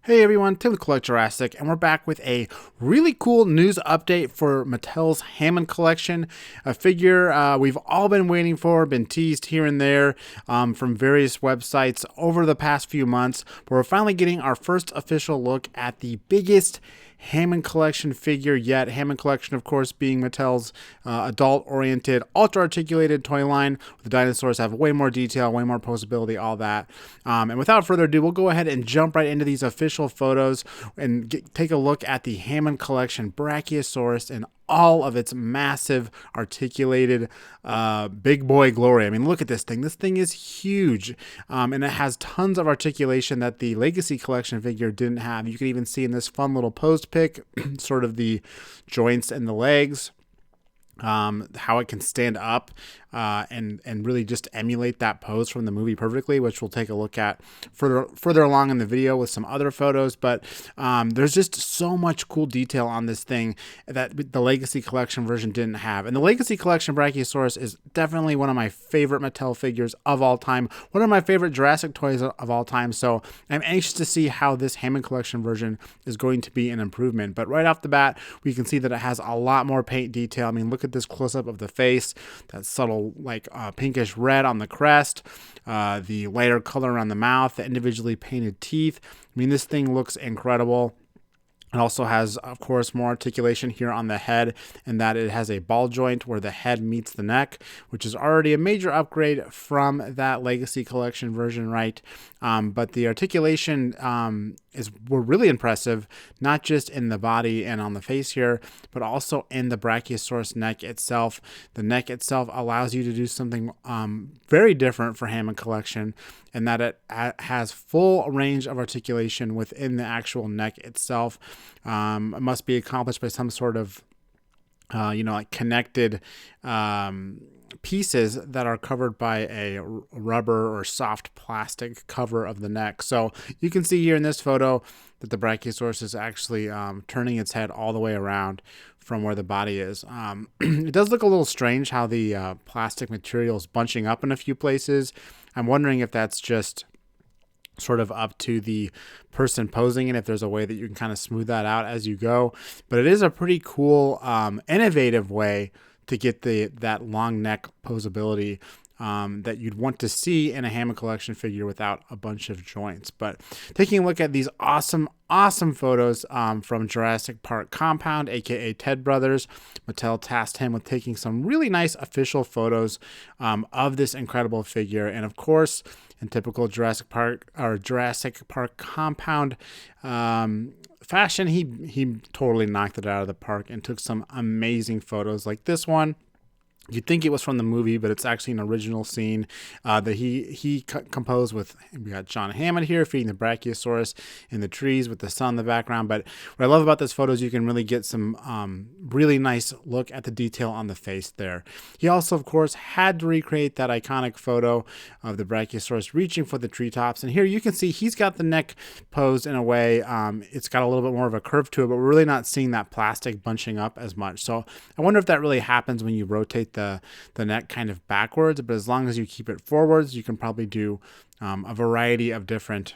Hey everyone, Tim with Collect Jurassic, and we're back with a really cool news update for Mattel's Hammond collection. A figure we've all been waiting for, been teased here and there from various websites over the past few months, but we're finally getting our first official look at the biggest Hammond collection figure yet. Hammond collection, of course, being Mattel's adult-oriented, ultra-articulated toy line. The dinosaurs have way more detail, way more posability, all that. And without further ado, we'll go ahead and jump right into these official photos and take a look at the Hammond collection Brachiosaurus and all of its massive articulated big boy glory. I mean, look at this thing. This thing is huge, and it has tons of articulation that the Legacy collection figure didn't have. You can even see in this fun little posed pic sort of the joints and the legs, how it can stand up and really just emulate that pose from the movie perfectly, which we'll take a look at further along in the video with some other photos. But there's just so much cool detail on this thing that the Legacy Collection version didn't have. And the Legacy Collection Brachiosaurus is definitely one of my favorite Mattel figures of all time, one of my favorite Jurassic toys of all time. So I'm anxious to see how this Hammond Collection version is going to be an improvement. But right off the bat, we can see that it has a lot more paint detail. I mean, look at this close-up of the face, that subtle like pinkish red on the crest, the lighter color on the mouth, the individually painted teeth. I mean, this thing looks incredible. It also has, of course, more articulation here on the head, in that it has a ball joint where the head meets the neck, which is already a major upgrade from that Legacy Collection version, right? But the articulation were really impressive, not just in the body and on the face here, but also in the Brachiosaurus neck itself. The neck itself allows you to do something very different for Hammond Collection, in that it has full range of articulation within the actual neck itself. It must be accomplished by some sort of like connected pieces that are covered by a rubber or soft plastic cover of the neck. So you can see here in this photo that the Brachiosaurus is actually turning its head all the way around from where the body is. It does look a little strange how the plastic material is bunching up in a few places. I'm wondering if that's just sort of up to the person posing it, if there's a way that you can kind of smooth that out as you go. But it is a pretty cool, innovative way to get that long neck posability that you'd want to see in a Hammond Collection figure without a bunch of joints. But taking a look at these awesome photos from Jurassic Park compound, aka Ted Brothers, Mattel tasked him with taking some really nice official photos of this incredible figure. And of course, in typical Jurassic Park compound fashion, he totally knocked it out of the park and took some amazing photos like this one. You'd think it was from the movie, but it's actually an original scene that he composed with. We got John Hammond here feeding the Brachiosaurus in the trees with the sun in the background. But what I love about this photo is you can really get some really nice look at the detail on the face there. He also, of course, had to recreate that iconic photo of the Brachiosaurus reaching for the treetops. And here you can see he's got the neck posed in a way. It's got a little bit more of a curve to it, but we're really not seeing that plastic bunching up as much. So I wonder if that really happens when you rotate the neck kind of backwards, but as long as you keep it forwards, you can probably do a variety of different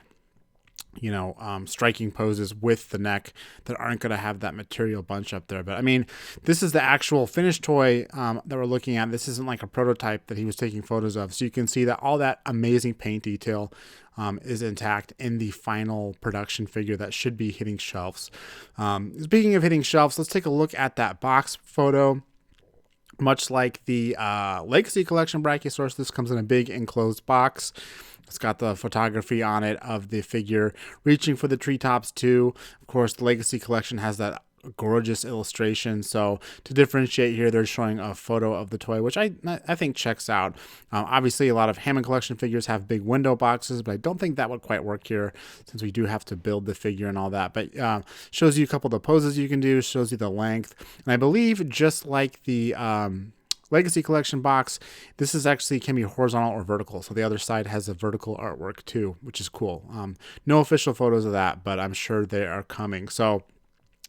striking poses with the neck that aren't going to have that material bunch up there. But I mean, this is the actual finished toy that we're looking at. This isn't like a prototype that he was taking photos of. So you can see that all that amazing paint detail is intact in the final production figure that should be hitting shelves. Speaking of hitting shelves, let's take a look at that box photo. Much like the Legacy Collection Brachiosaurus, this comes in a big enclosed box. It's got the photography on it of the figure reaching for the treetops too. Of course, the Legacy Collection has that gorgeous illustration. So to differentiate here, they're showing a photo of the toy, which I think checks out. Obviously, a lot of Hammond Collection figures have big window boxes, but I don't think that would quite work here since we do have to build the figure and all that. But shows you a couple of the poses you can do, shows you the length. And I believe just like the Legacy Collection box, this is actually can be horizontal or vertical. So the other side has a vertical artwork too, which is cool. No official photos of that, but I'm sure they are coming. So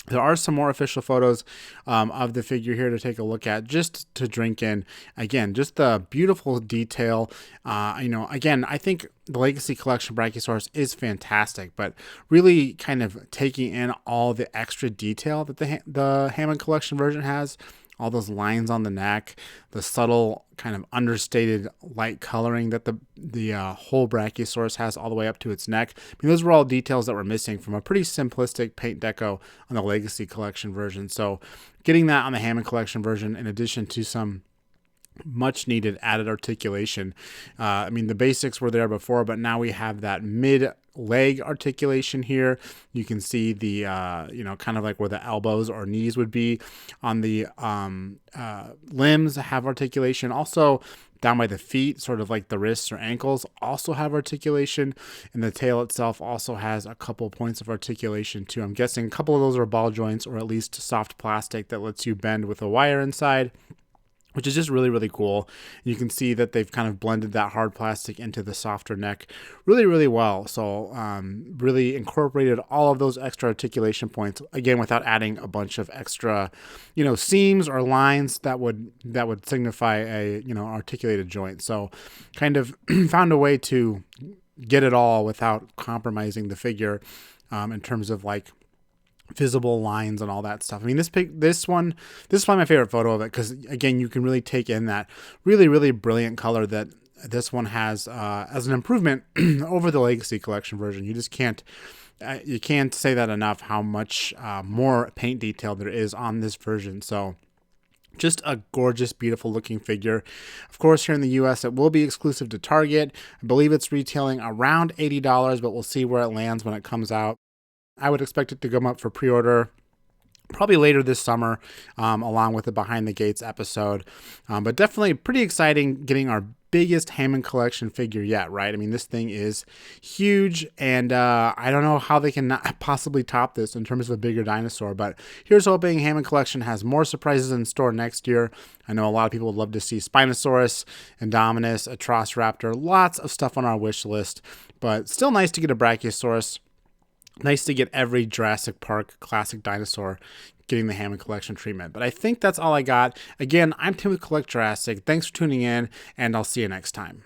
There are some more official photos of the figure here to take a look at, just to drink in. Again, just the beautiful detail. Again, I think the Legacy Collection Brachiosaurus is fantastic, but really kind of taking in all the extra detail that the Hammond Collection version has. All those lines on the neck, the subtle kind of understated light coloring that the whole Brachiosaurus has all the way up to its neck. I mean, those were all details that were missing from a pretty simplistic paint deco on the Legacy Collection version. So getting that on the Hammond Collection version, in addition to some much needed added articulation. The basics were there before, but now we have that mid leg articulation here. You can see the, kind of like where the elbows or knees would be on the limbs have articulation. Also, down by the feet, sort of like the wrists or ankles, also have articulation. And the tail itself also has a couple points of articulation too. I'm guessing a couple of those are ball joints or at least soft plastic that lets you bend with a wire inside, which is just really, really cool. You can see that they've kind of blended that hard plastic into the softer neck really, really well. So really incorporated all of those extra articulation points, again, without adding a bunch of extra, seams or lines that would signify a, articulated joint. So kind of found a way to get it all without compromising the figure in terms of like visible lines and all that stuff. I mean, this is probably my favorite photo of it, because again, you can really take in that really, really brilliant color that this one has as an improvement over the Legacy Collection version. You just can't say that enough, how much more paint detail there is on this version. So just a gorgeous, beautiful looking figure. Of course, here in the US, it will be exclusive to Target. I believe it's retailing around $80, but we'll see where it lands when it comes out. I would expect it to come up for pre-order probably later this summer, along with the Behind the Gates episode. But definitely pretty exciting getting our biggest Hammond Collection figure yet, right? I mean, this thing is huge, and I don't know how they can not possibly top this in terms of a bigger dinosaur. But here's hoping Hammond Collection has more surprises in store next year. I know a lot of people would love to see Spinosaurus, Indominus, Atrociraptor, lots of stuff on our wish list. But still nice to get a Brachiosaurus. Nice to get every Jurassic Park classic dinosaur getting the Hammond Collection treatment. But I think that's all I got. Again, I'm Tim with Collect Jurassic. Thanks for tuning in, and I'll see you next time.